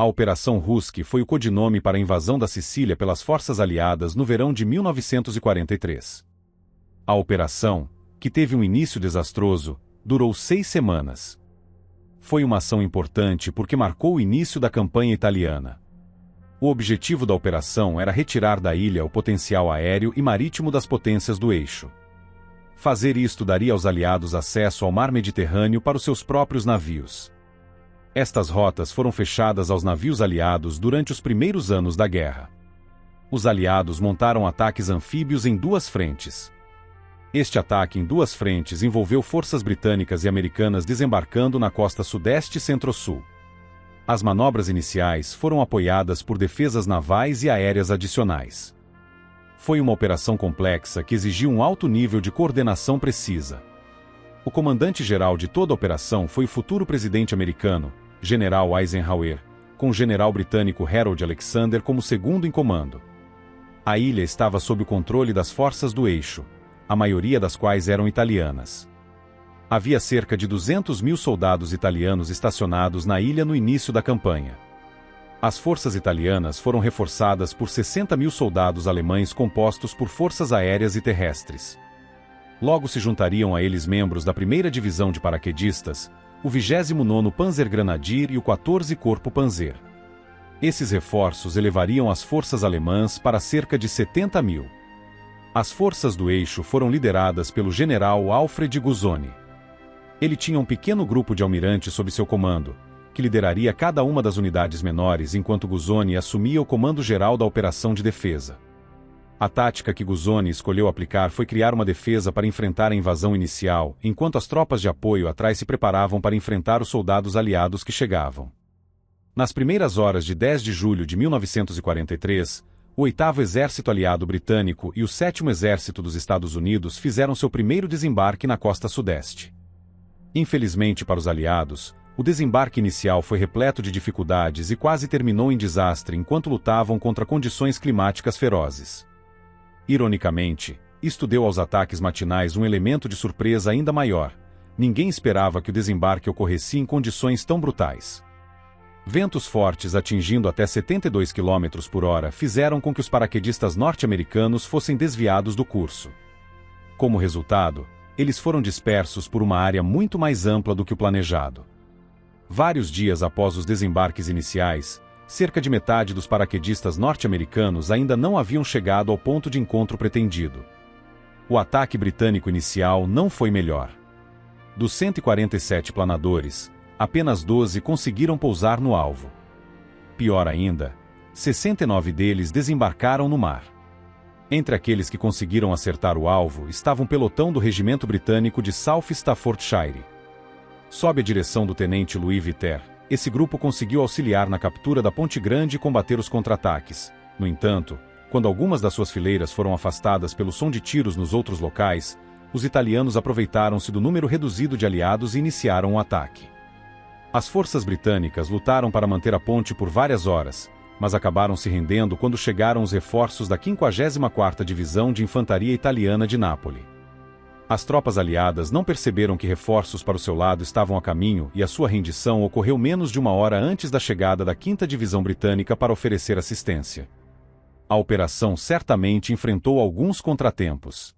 A Operação Husky foi o codinome para a invasão da Sicília pelas forças aliadas no verão de 1943. A operação, que teve um início desastroso, durou 6 semanas. Foi uma ação importante porque marcou o início da campanha italiana. O objetivo da operação era retirar da ilha o potencial aéreo e marítimo das potências do eixo. Fazer isto daria aos aliados acesso ao mar Mediterrâneo para os seus próprios navios. Estas rotas foram fechadas aos navios aliados durante os primeiros anos da guerra. Os aliados montaram ataques anfíbios em 2 frentes. Este ataque em 2 frentes envolveu forças britânicas e americanas desembarcando na costa sudeste e centro-sul. As manobras iniciais foram apoiadas por defesas navais e aéreas adicionais. Foi uma operação complexa que exigiu um alto nível de coordenação precisa. O comandante-geral de toda a operação foi o futuro presidente americano, General Eisenhower, com o general britânico Harold Alexander como segundo em comando. A ilha estava sob o controle das forças do eixo, a maioria das quais eram italianas. Havia cerca de 200.000 soldados italianos estacionados na ilha no início da campanha. As forças italianas foram reforçadas por 60.000 soldados alemães compostos por forças aéreas e terrestres. Logo se juntariam a eles membros da 1ª Divisão de Paraquedistas, o 29º Panzergrenadier e o 14º Corpo Panzer. Esses reforços elevariam as forças alemãs para cerca de 70.000. As forças do eixo foram lideradas pelo general Alfred Guzzoni. Ele tinha um pequeno grupo de almirantes sob seu comando, que lideraria cada uma das unidades menores enquanto Guzzoni assumia o comando geral da operação de defesa. A tática que Guzzoni escolheu aplicar foi criar uma defesa para enfrentar a invasão inicial, enquanto as tropas de apoio atrás se preparavam para enfrentar os soldados aliados que chegavam. Nas primeiras horas de 10 de julho de 1943, o 8º Exército Aliado Britânico e o 7º Exército dos Estados Unidos fizeram seu primeiro desembarque na costa sudeste. Infelizmente para os aliados, o desembarque inicial foi repleto de dificuldades e quase terminou em desastre enquanto lutavam contra condições climáticas ferozes. Ironicamente, isto deu aos ataques matinais um elemento de surpresa ainda maior. Ninguém esperava que o desembarque ocorresse em condições tão brutais. Ventos fortes atingindo até 72 km por hora fizeram com que os paraquedistas norte-americanos fossem desviados do curso. Como resultado, eles foram dispersos por uma área muito mais ampla do que o planejado. Vários dias após os desembarques iniciais, cerca de metade dos paraquedistas norte-americanos ainda não haviam chegado ao ponto de encontro pretendido. O ataque britânico inicial não foi melhor. Dos 147 planadores, apenas 12 conseguiram pousar no alvo. Pior ainda, 69 deles desembarcaram no mar. Entre aqueles que conseguiram acertar o alvo estava um pelotão do regimento britânico de South Staffordshire. Sob a direção do tenente Louis Viter, esse grupo conseguiu auxiliar na captura da Ponte Grande e combater os contra-ataques. No entanto, quando algumas das suas fileiras foram afastadas pelo som de tiros nos outros locais, os italianos aproveitaram-se do número reduzido de aliados e iniciaram um ataque. As forças britânicas lutaram para manter a ponte por várias horas, mas acabaram se rendendo quando chegaram os reforços da 54ª Divisão de Infantaria Italiana de Nápoles. As tropas aliadas não perceberam que reforços para o seu lado estavam a caminho e a sua rendição ocorreu menos de uma hora antes da chegada da 5ª Divisão Britânica para oferecer assistência. A operação certamente enfrentou alguns contratempos.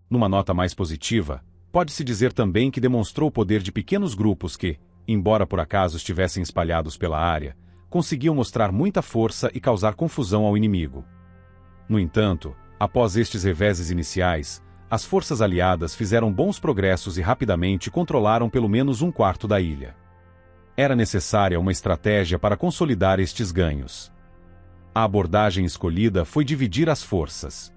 Numa nota mais positiva, pode-se dizer também que demonstrou o poder de pequenos grupos que, embora por acaso estivessem espalhados pela área, conseguiam mostrar muita força e causar confusão ao inimigo. No entanto, após estes reveses iniciais, as forças aliadas fizeram bons progressos e rapidamente controlaram pelo menos 1/4 da ilha. Era necessária uma estratégia para consolidar estes ganhos. A abordagem escolhida foi dividir as forças.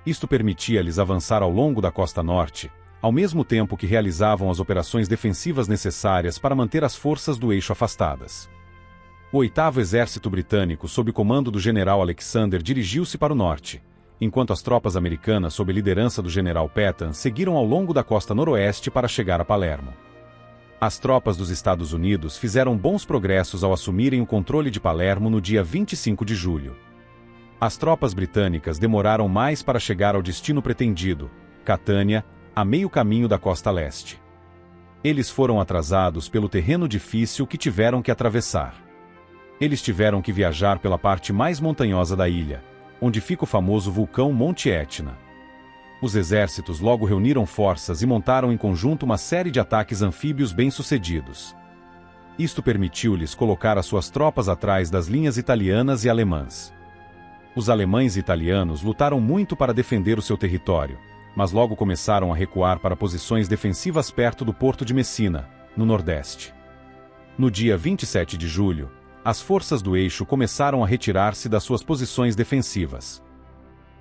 Isto permitia-lhes avançar ao longo da costa norte, ao mesmo tempo que realizavam as operações defensivas necessárias para manter as forças do eixo afastadas. O 8º Exército Britânico, sob o comando do general Alexander, dirigiu-se para o norte, enquanto as tropas americanas, sob a liderança do general Patton, seguiram ao longo da costa noroeste para chegar a Palermo. As tropas dos Estados Unidos fizeram bons progressos ao assumirem o controle de Palermo no dia 25 de julho. As tropas britânicas demoraram mais para chegar ao destino pretendido, Catânia, a meio caminho da costa leste. Eles foram atrasados pelo terreno difícil que tiveram que atravessar. Eles tiveram que viajar pela parte mais montanhosa da ilha, onde fica o famoso vulcão Monte Etna. Os exércitos logo reuniram forças e montaram em conjunto uma série de ataques anfíbios bem-sucedidos. Isto permitiu-lhes colocar as suas tropas atrás das linhas italianas e alemãs. Os alemães e italianos lutaram muito para defender o seu território, mas logo começaram a recuar para posições defensivas perto do porto de Messina, no nordeste. No dia 27 de julho, as forças do eixo começaram a retirar-se das suas posições defensivas.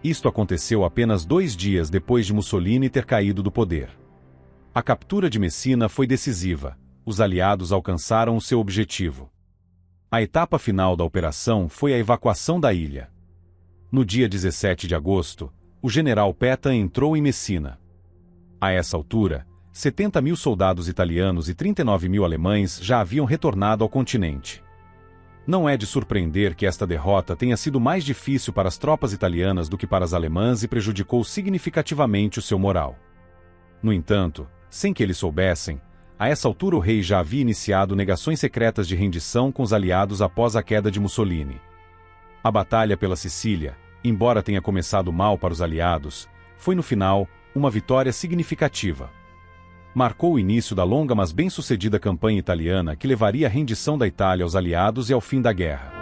Isto aconteceu apenas 2 dias depois de Mussolini ter caído do poder. A captura de Messina foi decisiva. Os aliados alcançaram o seu objetivo. A etapa final da operação foi a evacuação da ilha. No dia 17 de agosto, o general Petta entrou em Messina. A essa altura, 70.000 soldados italianos e 39.000 alemães já haviam retornado ao continente. Não é de surpreender que esta derrota tenha sido mais difícil para as tropas italianas do que para as alemãs e prejudicou significativamente o seu moral. No entanto, sem que eles soubessem, a essa altura o rei já havia iniciado negações secretas de rendição com os aliados após a queda de Mussolini. A batalha pela Sicília, embora tenha começado mal para os aliados, foi no final uma vitória significativa. Marcou o início da longa mas bem-sucedida campanha italiana que levaria à rendição da Itália aos aliados e ao fim da guerra.